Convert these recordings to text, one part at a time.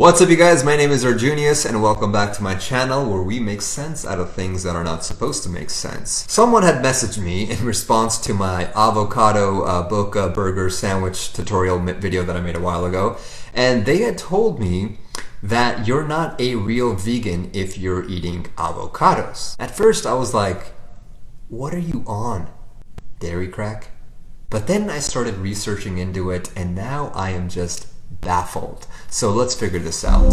What's up you guys, my name is Arjuneus and welcome back to my channel where we make sense out of things that are not supposed to make sense. Someone had messaged me in response to my avocado boca burger sandwich tutorial video that I made a while ago, and they had told me that you're not a real vegan if you're eating avocados. At first I was like, what are you on? Dairy crack? But then I started researching into it and now I am just baffled. So let's figure this out.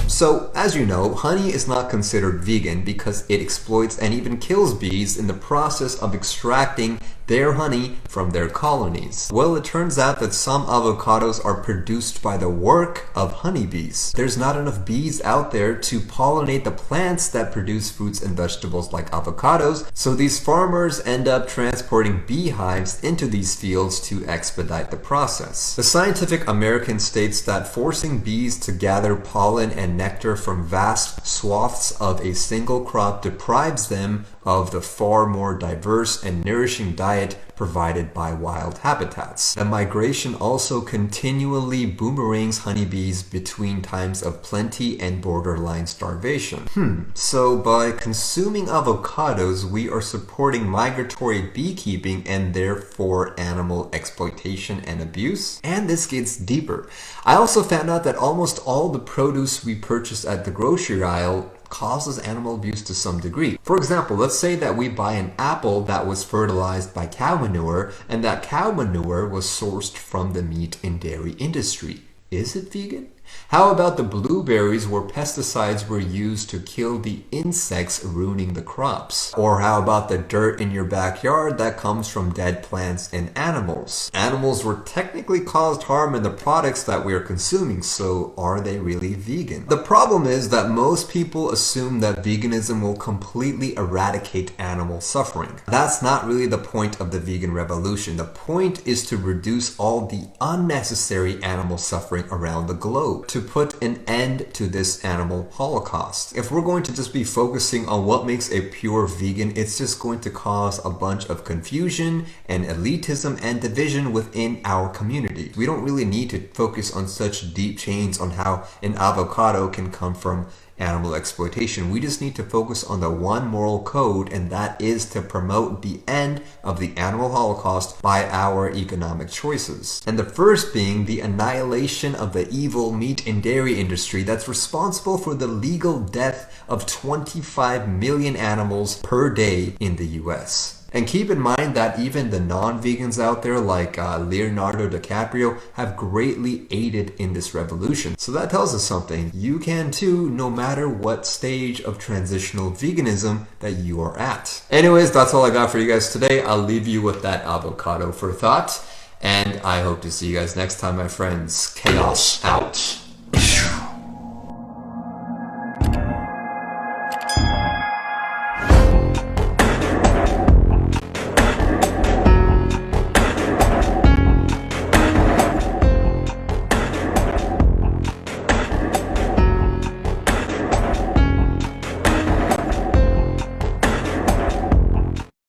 So, as you know, honey is not considered vegan because it exploits and even kills bees in the process of extracting their honey from their colonies. Well, it turns out that some avocados are produced by the work of honeybees. There's not enough bees out there to pollinate the plants that produce fruits and vegetables like avocados, so these farmers end up transporting beehives into these fields to expedite the process. The Scientific American states that forcing bees to gather pollen and nectar from vast swaths of a single crop deprives them of the far more diverse and nourishing diet provided by wild habitats. The migration also continually boomerangs honeybees between times of plenty and borderline starvation. So by consuming avocados, we are supporting migratory beekeeping and therefore animal exploitation and abuse. And this gets deeper. I also found out that almost all the produce we purchase at the grocery aisle causes animal abuse to some degree. For example, let's say that we buy an apple that was fertilized by cow manure and that cow manure was sourced from the meat and dairy industry. Is it vegan? How about the blueberries where pesticides were used to kill the insects ruining the crops? Or how about the dirt in your backyard that comes from dead plants and animals? Animals were technically caused harm in the products that we are consuming, so are they really vegan? The problem is that most people assume that veganism will completely eradicate animal suffering. That's not really the point of the vegan revolution. The point is to reduce all the unnecessary animal suffering around the globe, to put an end to this animal holocaust. If we're going to just be focusing on what makes a pure vegan, it's just going to cause a bunch of confusion and elitism and division within our community. We don't really need to focus on such deep chains on how an avocado can come from animal exploitation. We just need to focus on the one moral code, and that is to promote the end of the animal holocaust by our economic choices. And the first being the annihilation of the evil meat and dairy industry that's responsible for the legal death of 25 million animals per day in the US. And keep in mind that even the non-vegans out there like Leonardo DiCaprio have greatly aided in this revolution. So that tells us something. You can too, no matter what stage of transitional veganism that you are at. Anyways, that's all I got for you guys today. I'll leave you with that avocado for thought. And I hope to see you guys next time, my friends. Chaos out.